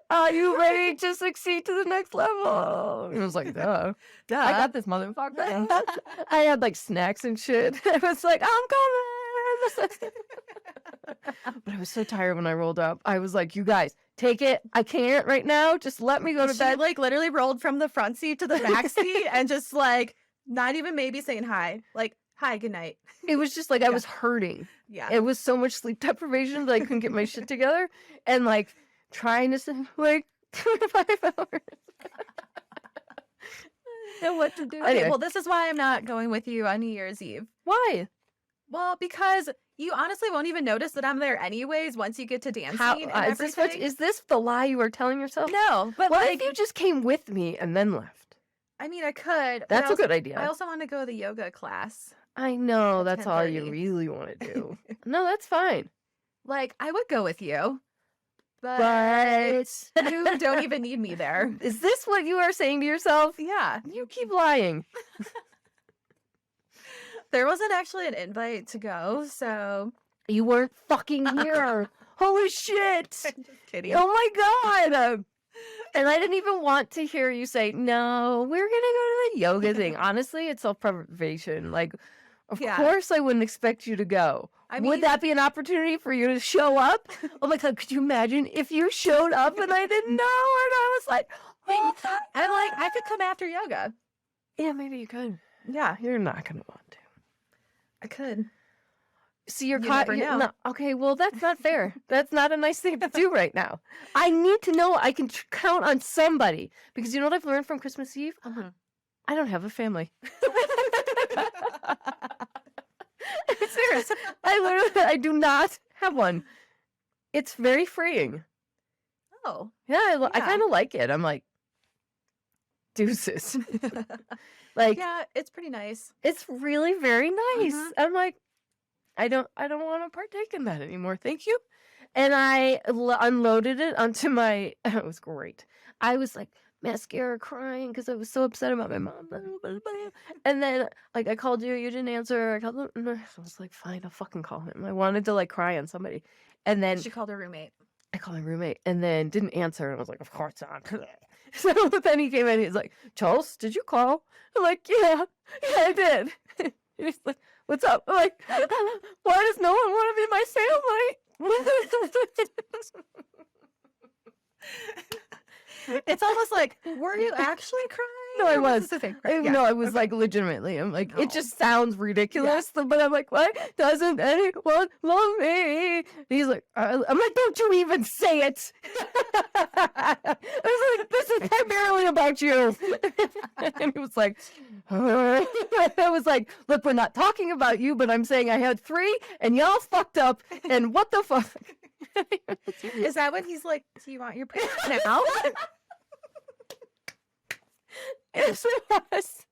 [SPEAKER 1] Are you ready to succeed to the next level? It was like, duh. I got this motherfucker. I had like snacks and shit. I was like, I'm coming. But I was so tired when I rolled up. I was like, you guys, take it. I can't right now. Just let me go to
[SPEAKER 2] She
[SPEAKER 1] bed.
[SPEAKER 2] like literally rolled from the front seat to the back seat and just like not even maybe saying hi. Like, hi, good night.
[SPEAKER 1] It was just like I was hurting.
[SPEAKER 2] Yeah.
[SPEAKER 1] It was so much sleep deprivation that I couldn't get my shit together. And like trying to sleep like 5 hours. Know what to do.
[SPEAKER 2] Okay,
[SPEAKER 1] Anyway,
[SPEAKER 2] well, this is why I'm not going with you on New Year's Eve.
[SPEAKER 1] why?
[SPEAKER 2] Well, because you honestly won't even notice that I'm there anyways once you get to dancing
[SPEAKER 1] How
[SPEAKER 2] and everything.
[SPEAKER 1] is this the lie you are telling yourself?
[SPEAKER 2] No, but
[SPEAKER 1] What
[SPEAKER 2] like,
[SPEAKER 1] if you just came with me and then left?
[SPEAKER 2] I mean, I could. but
[SPEAKER 1] That's
[SPEAKER 2] I
[SPEAKER 1] a good
[SPEAKER 2] I
[SPEAKER 1] idea.
[SPEAKER 2] also want to go to the yoga class.
[SPEAKER 1] I know
[SPEAKER 2] at
[SPEAKER 1] that's all you
[SPEAKER 2] 10:30.
[SPEAKER 1] really want to do. No, that's fine.
[SPEAKER 2] Like, I would go with you, but
[SPEAKER 1] But
[SPEAKER 2] you don't even need me there.
[SPEAKER 1] is this what you are saying to yourself?
[SPEAKER 2] Yeah,
[SPEAKER 1] You keep lying.
[SPEAKER 2] there wasn't actually an invite to go, so
[SPEAKER 1] You weren't fucking here. Holy shit.
[SPEAKER 2] just kidding.
[SPEAKER 1] Oh my God. And I didn't even want to hear you say, no, we're going to go to the yoga thing. Honestly, it's self-preservation. Like, of
[SPEAKER 2] Yeah.
[SPEAKER 1] course I wouldn't expect you to go.
[SPEAKER 2] I
[SPEAKER 1] Would
[SPEAKER 2] mean-
[SPEAKER 1] that be an opportunity for you to show up? Oh my God, could you imagine if you showed up and I didn't know? And I was like, oh my
[SPEAKER 2] And like,
[SPEAKER 1] God.
[SPEAKER 2] I could come after yoga.
[SPEAKER 1] Yeah, maybe you could.
[SPEAKER 2] Yeah,
[SPEAKER 1] You're not going to want to.
[SPEAKER 2] I could.
[SPEAKER 1] See, you're
[SPEAKER 2] You
[SPEAKER 1] caught.
[SPEAKER 2] never know.
[SPEAKER 1] No, okay, well, that's not fair. That's not a nice thing to do right now. I need to know I can count on somebody because you know what I've learned from Christmas Eve? I don't have a family. I'm serious. I do not have one. It's very freeing.
[SPEAKER 2] Oh.
[SPEAKER 1] Yeah, I
[SPEAKER 2] Yeah.
[SPEAKER 1] kind of like it. I'm like, deuces. Like,
[SPEAKER 2] Yeah, it's pretty nice.
[SPEAKER 1] it's really very nice.
[SPEAKER 2] Mhm.
[SPEAKER 1] I'm like, I don't want to partake in that anymore. Thank you. And I unloaded it onto my. It was great. I was like mascara crying because I was so upset about my mom. And then like I called you, you didn't answer. I called him. I was like, fine, I'll fucking call him. I wanted to like cry on somebody, and then
[SPEAKER 2] She called her roommate.
[SPEAKER 1] I called my roommate, and then didn't answer. And I was like, of course not. So then he came in. He's like, Charles, did you call? I'm like, yeah, I did. And he's like, what's up? I'm like, why does no one want to be my family?
[SPEAKER 2] It's almost like, were you actually crying?
[SPEAKER 1] No, I
[SPEAKER 2] or
[SPEAKER 1] was.
[SPEAKER 2] this a fake cry? Yeah.
[SPEAKER 1] No, I was like legitimately. I'm like,
[SPEAKER 2] No.
[SPEAKER 1] it just sounds ridiculous, but I'm like, why doesn't anyone love me? And he's like, I'm like, don't you even say it. I was like, this is primarily about you. And he was like, I was like, look, we're not talking about you, but I'm saying I had 3 and y'all fucked up. And what the fuck?
[SPEAKER 2] Is that when he's like, do you want your pants now?
[SPEAKER 1] Yes, it was.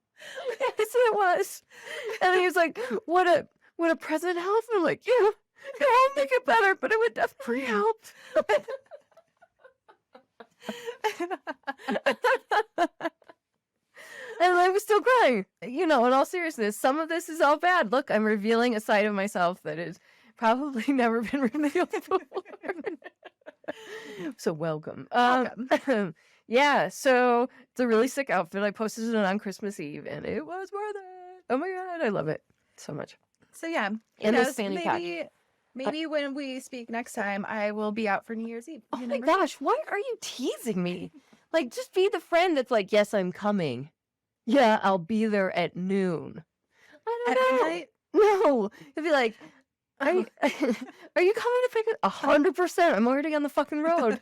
[SPEAKER 1] Yes, it was. And he was like, would a present help? I'm like, yeah, it won't make it better, but it would definitely help. And I was still crying. You know, in all seriousness, some of this is all bad. Look, I'm revealing a side of myself that has probably never been revealed before. So welcome.
[SPEAKER 2] Welcome.
[SPEAKER 1] Yeah, so it's a really sick outfit. I posted it on Christmas Eve, and it was worth it. Oh my God, I love it so much.
[SPEAKER 2] So yeah,
[SPEAKER 1] And
[SPEAKER 2] who
[SPEAKER 1] this
[SPEAKER 2] knows,
[SPEAKER 1] fanny pack.
[SPEAKER 2] maybe when we speak next time, I will be out for New Year's Eve.
[SPEAKER 1] Oh
[SPEAKER 2] You
[SPEAKER 1] my
[SPEAKER 2] never know.
[SPEAKER 1] gosh, why are you teasing me? Like, just be the friend that's like, yes, I'm coming. Yeah, I'll be there at noon. I
[SPEAKER 2] At
[SPEAKER 1] don't know.
[SPEAKER 2] midnight?
[SPEAKER 1] No, it'd be like, are you, are you coming to pick it? 100%. I'm already on the fucking road.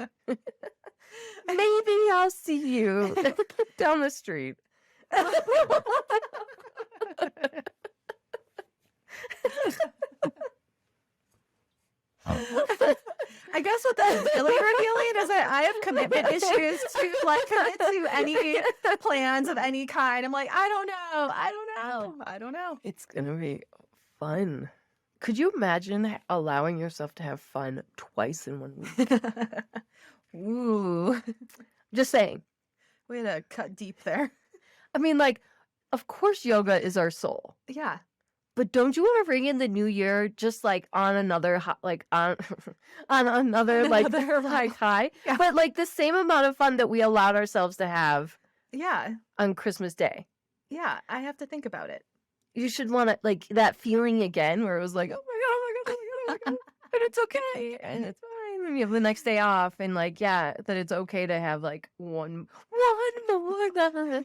[SPEAKER 1] Maybe I'll see you down the street.
[SPEAKER 2] I guess what that's really revealing is that I have commitment issues to like commit to any plans of any kind. I'm like, I don't know.
[SPEAKER 1] It's gonna be fun. Could you imagine allowing yourself to have fun twice in 1 week?
[SPEAKER 2] Ooh,
[SPEAKER 1] Just saying.
[SPEAKER 2] way to cut deep there.
[SPEAKER 1] I mean, like, of course yoga is our soul.
[SPEAKER 2] Yeah,
[SPEAKER 1] But don't you want to ring in the new year just like on another like on on another like
[SPEAKER 2] Another level.
[SPEAKER 1] like high,
[SPEAKER 2] Yeah.
[SPEAKER 1] but like the same amount of fun that we allowed ourselves to have
[SPEAKER 2] Yeah.
[SPEAKER 1] on Christmas Day.
[SPEAKER 2] Yeah. I have to think about it.
[SPEAKER 1] You should want to like that feeling again where it was like, oh my god, oh my god, oh my god, oh my god, and it's okay, and it's fine. And you have the next day off, and like yeah, that it's okay to have like one more than. And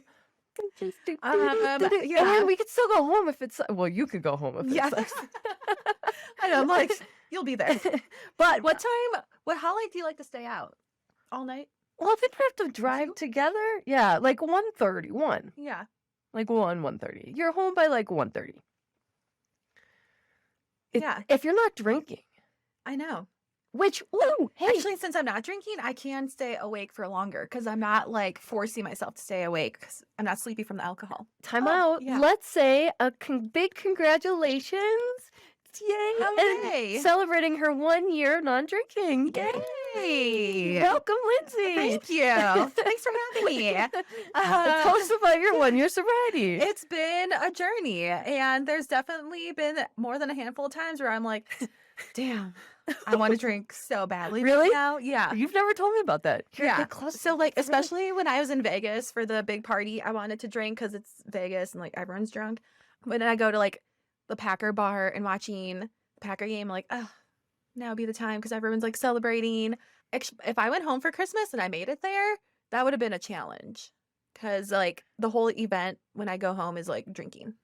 [SPEAKER 2] Yeah.
[SPEAKER 1] then we could still go home if it's well, you could go home if
[SPEAKER 2] Yeah.
[SPEAKER 1] it's
[SPEAKER 2] I know. I'm like, you'll be there.
[SPEAKER 1] but
[SPEAKER 2] What how late do you like to stay out? All night?
[SPEAKER 1] well, if we have to drive together, yeah, like 1:30,
[SPEAKER 2] Yeah.
[SPEAKER 1] like 1:30. You're home by like 1:30.
[SPEAKER 2] Yeah.
[SPEAKER 1] If you're not drinking,
[SPEAKER 2] I know.
[SPEAKER 1] which ooh, hey,
[SPEAKER 2] Actually, since I'm not drinking, I can stay awake for longer because I'm not like forcing myself to stay awake because I'm not sleepy from the alcohol.
[SPEAKER 1] time
[SPEAKER 2] Oh,
[SPEAKER 1] out.
[SPEAKER 2] yeah.
[SPEAKER 1] Let's say a big congratulations. Yay!
[SPEAKER 2] Hooray.
[SPEAKER 1] And celebrating her 1 year non-drinking.
[SPEAKER 2] Yay.
[SPEAKER 1] Welcome, Lindsay.
[SPEAKER 2] Thank you. Thanks for having me.
[SPEAKER 1] Tell us about your 1 year sobriety.
[SPEAKER 2] It's been a journey, and there's definitely been more than a handful of times where I'm like, damn, I want to drink so badly
[SPEAKER 1] Really?
[SPEAKER 2] right now. Yeah.
[SPEAKER 1] You've never told me about that. You're
[SPEAKER 2] Yeah.
[SPEAKER 1] close.
[SPEAKER 2] So like, especially when I was in Vegas for the big party, I wanted to drink because it's Vegas and like everyone's drunk. But then I go to like the Packer bar and watching the Packer game, I'm like, oh, now would be the time because everyone's like celebrating. If I went home for Christmas and I made it there, that would have been a challenge because like the whole event when I go home is like drinking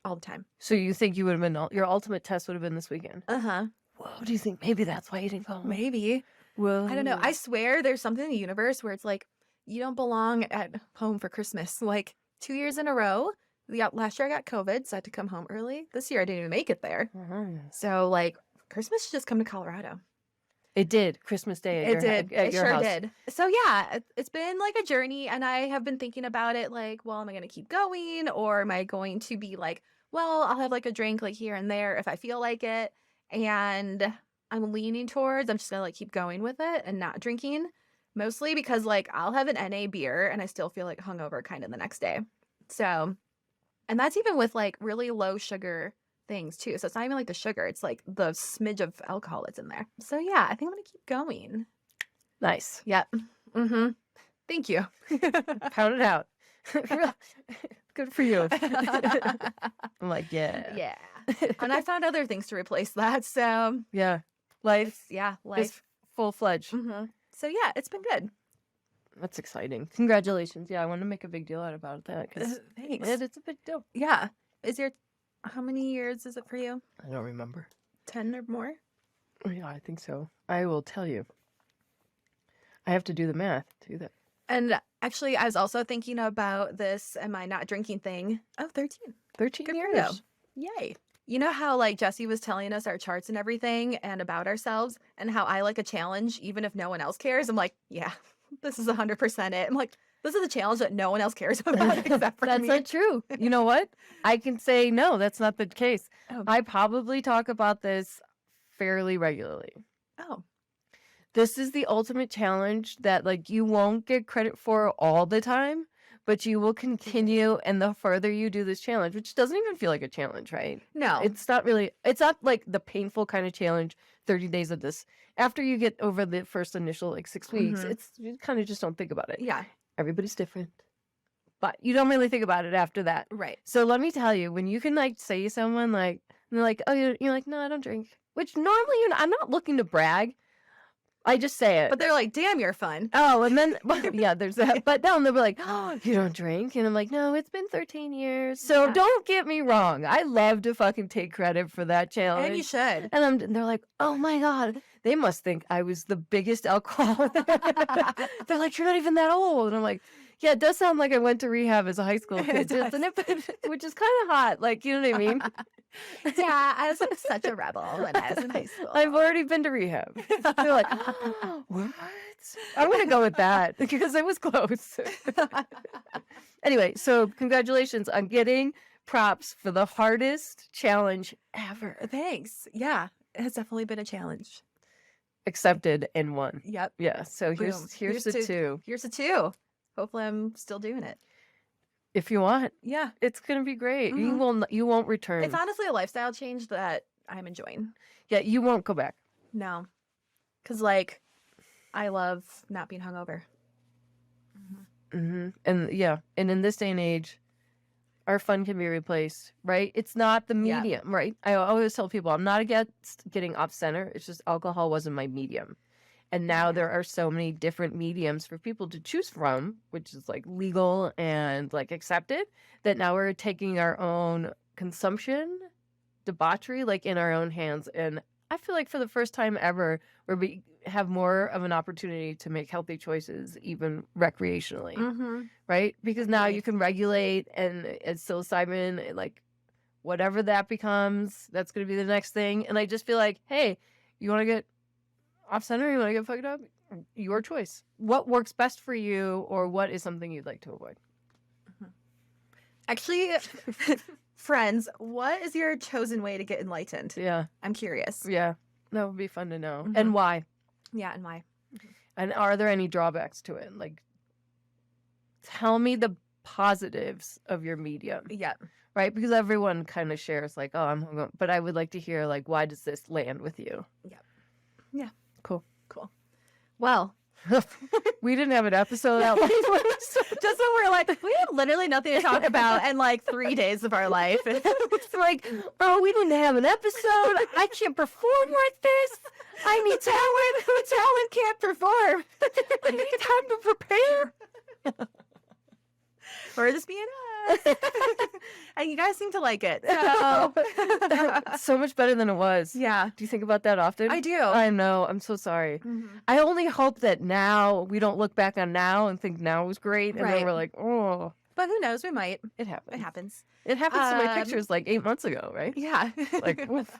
[SPEAKER 2] all the time.
[SPEAKER 1] So you think you would have been your ultimate test would have been this weekend?
[SPEAKER 2] Uh-huh.
[SPEAKER 1] Whoa, do you think maybe that's why you didn't go home?
[SPEAKER 2] Maybe.
[SPEAKER 1] Well,
[SPEAKER 2] I don't know. I swear there's something in the universe where it's like you don't belong at home for Christmas. Like 2 years in a row. Last year I got COVID, so I had to come home early. This year I didn't even make it there. So like Christmas should just come to Colorado.
[SPEAKER 1] It did. Christmas Day. At
[SPEAKER 2] It
[SPEAKER 1] your,
[SPEAKER 2] did.
[SPEAKER 1] At
[SPEAKER 2] It
[SPEAKER 1] your
[SPEAKER 2] sure
[SPEAKER 1] house.
[SPEAKER 2] did. So yeah, it's been like a journey, and I have been thinking about it. Like, well, am I going to keep going, or am I going to be like, well, I'll have like a drink like here and there if I feel like it. And I'm leaning towards I'm just gonna like keep going with it and not drinking, mostly because like I'll have an NA beer and I still feel like hungover kind of the next day. So, and that's even with like really low sugar things too. So it's not even like the sugar, it's like the smidge of alcohol that's in there. So yeah, I think I'm gonna keep going.
[SPEAKER 1] Nice.
[SPEAKER 2] Yep. Mm-hmm. Thank you.
[SPEAKER 1] Pound it out. Good for you. I'm like, yeah.
[SPEAKER 2] Yeah. And I found other things to replace that. So
[SPEAKER 1] Yeah. Life
[SPEAKER 2] life.
[SPEAKER 1] is full-fledged.
[SPEAKER 2] Mm-hmm. So yeah, it's been good.
[SPEAKER 1] That's exciting. Congratulations. Yeah, I want to make a big deal out about that because
[SPEAKER 2] Thanks.
[SPEAKER 1] it's a big deal.
[SPEAKER 2] Yeah. How many years is it for you?
[SPEAKER 1] I don't remember.
[SPEAKER 2] 10 or more?
[SPEAKER 1] Oh, yeah, I think so. I will tell you. I have to do the math to do that.
[SPEAKER 2] And actually, I was also thinking about this and my not drinking thing. Oh, 13.
[SPEAKER 1] 13
[SPEAKER 2] Good for
[SPEAKER 1] years.
[SPEAKER 2] you. Yay. You know how like Jesse was telling us our charts and everything and about ourselves and how I like a challenge even if no one else cares? I'm like, yeah, this is 100% it. I'm like, this is a challenge that no one else cares about except for
[SPEAKER 1] That's
[SPEAKER 2] me.
[SPEAKER 1] not true. You know what? I can say no, that's not the case.
[SPEAKER 2] Oh.
[SPEAKER 1] I probably talk about this fairly regularly.
[SPEAKER 2] Oh.
[SPEAKER 1] This is the ultimate challenge that like you won't get credit for all the time, but you will continue and the further you do this challenge, which doesn't even feel like a challenge, right?
[SPEAKER 2] No.
[SPEAKER 1] It's not like the painful kind of challenge, 30 days of this. After you get over the first initial like 6 weeks,
[SPEAKER 2] Mhm.
[SPEAKER 1] you kind of just don't think about it.
[SPEAKER 2] Yeah.
[SPEAKER 1] Everybody's different. But you don't really think about it after that.
[SPEAKER 2] Right.
[SPEAKER 1] So let me tell you, when you can like say to someone like, and they're like, oh, you're like, no, I don't drink. Which normally I'm not looking to brag. I just say it.
[SPEAKER 2] But they're like, damn, you're fun.
[SPEAKER 1] Oh, and then, well, yeah, there's that. But then they'll be like, oh, you don't drink? And I'm like, no, it's been 13 years. So
[SPEAKER 2] Yeah.
[SPEAKER 1] don't get me wrong. I love to fucking take credit for that challenge.
[SPEAKER 2] And you should.
[SPEAKER 1] And they're like, oh my God, they must think I was the biggest alcoholic. They're like, you're not even that old. And I'm like, yeah, it does sound like I went to rehab as a high school kid,
[SPEAKER 2] It does.
[SPEAKER 1] doesn't it? Which is kind of hot. Like, you know what I mean?
[SPEAKER 2] Yeah, I was like such a rebel when I was in high school.
[SPEAKER 1] I've already been to rehab. They're like, oh, what? I'm going to go with that because it was close. Anyway, so congratulations on getting props for the hardest challenge ever.
[SPEAKER 2] Thanks. Yeah, it has definitely been a challenge.
[SPEAKER 1] Accepted and won.
[SPEAKER 2] Yep.
[SPEAKER 1] Yeah, so
[SPEAKER 2] Boom.
[SPEAKER 1] here's the two.
[SPEAKER 2] Here's a 2. Hopefully I'm still doing it.
[SPEAKER 1] If you want,
[SPEAKER 2] Yeah.
[SPEAKER 1] it's gonna be great.
[SPEAKER 2] Mhm.
[SPEAKER 1] You won't return.
[SPEAKER 2] It's honestly a lifestyle change that I'm enjoying.
[SPEAKER 1] Yeah, you won't go back.
[SPEAKER 2] No. Because, like, I love not being hungover.
[SPEAKER 1] And and in this day and age, our fun can be replaced, right? It's not the
[SPEAKER 2] Yeah.
[SPEAKER 1] medium, right? I always tell people I'm not against getting off center. It's just alcohol wasn't my medium. And now
[SPEAKER 2] Yeah.
[SPEAKER 1] there are so many different mediums for people to choose from, which is like legal and like accepted, that now we're taking our own consumption debauchery like in our own hands. And I feel like for the first time ever, we have more of an opportunity to make healthy choices, even recreationally,
[SPEAKER 2] Mm-hmm.
[SPEAKER 1] right? Because now
[SPEAKER 2] Definitely.
[SPEAKER 1] you can regulate, and it's psilocybin, like whatever that becomes, that's going to be the next thing. And I just feel like, hey, you want to get off center? You want to get fucked up? Your choice. What works best for you, or what is something you'd like to avoid?
[SPEAKER 2] Actually, friends, what is your chosen way to get enlightened?
[SPEAKER 1] Yeah.
[SPEAKER 2] I'm curious.
[SPEAKER 1] Yeah. That would be fun to know.
[SPEAKER 2] Mhm.
[SPEAKER 1] And why?
[SPEAKER 2] Yeah, and why?
[SPEAKER 1] And are there any drawbacks to it? Like, tell me the positives of your medium,
[SPEAKER 2] Yeah.
[SPEAKER 1] right? Because everyone kind of shares like, oh, I'm hungover. But I would like to hear like, why does this land with you?
[SPEAKER 2] Yeah.
[SPEAKER 1] Cool.
[SPEAKER 2] Well,
[SPEAKER 1] We didn't have an episode out.
[SPEAKER 2] just when we're like, we have literally nothing to talk about and like 3 days of our life.
[SPEAKER 1] It's like, oh, we didn't have an episode. I can't perform like this. I need talent.
[SPEAKER 2] Talent can't perform.
[SPEAKER 1] I need time to prepare.
[SPEAKER 2] We're just being us. And you guys seem to like it. So.
[SPEAKER 1] So much better than it was.
[SPEAKER 2] Yeah.
[SPEAKER 1] Do you think about that often?
[SPEAKER 2] I do.
[SPEAKER 1] I know. I'm so sorry.
[SPEAKER 2] Mhm.
[SPEAKER 1] I only hope that now we don't look back on now and think now was great, and then
[SPEAKER 2] Right.
[SPEAKER 1] we're like, oh,
[SPEAKER 2] But who knows? We might.
[SPEAKER 1] it happened.
[SPEAKER 2] It happens.
[SPEAKER 1] It happens to my
[SPEAKER 2] Um,
[SPEAKER 1] pictures like 8 months ago, right?
[SPEAKER 2] Yeah.
[SPEAKER 1] Like, oof.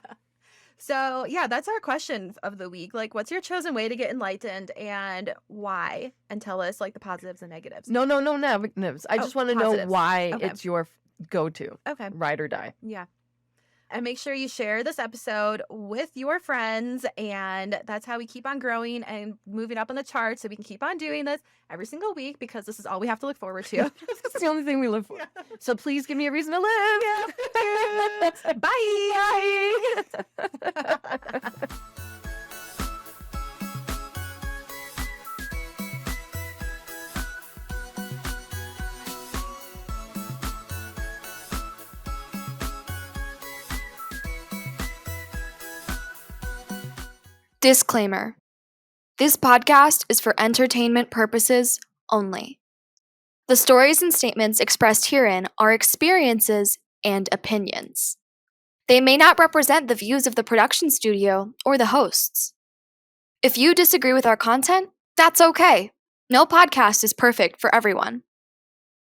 [SPEAKER 2] So, yeah, that's our question of the week. Like, what's your chosen way to get enlightened and why? And tell us, like, the positives and negatives.
[SPEAKER 1] No, negatives. I
[SPEAKER 2] Oh,
[SPEAKER 1] just want to know
[SPEAKER 2] positives.
[SPEAKER 1] why
[SPEAKER 2] Okay.
[SPEAKER 1] it's your go-to,
[SPEAKER 2] Okay.
[SPEAKER 1] ride or die.
[SPEAKER 2] Yeah. And make sure you share this episode with your friends. And that's how we keep on growing and moving up on the charts. So we can keep on doing this every single week because this is all we have to look forward to.
[SPEAKER 1] It's the only thing we live for. So please give me a reason to live.
[SPEAKER 2] Bye.
[SPEAKER 1] Bye.
[SPEAKER 3] Disclaimer. This podcast is for entertainment purposes only. The stories and statements expressed herein are experiences and opinions. They may not represent the views of the production studio or the hosts. If you disagree with our content, that's okay. No podcast is perfect for everyone.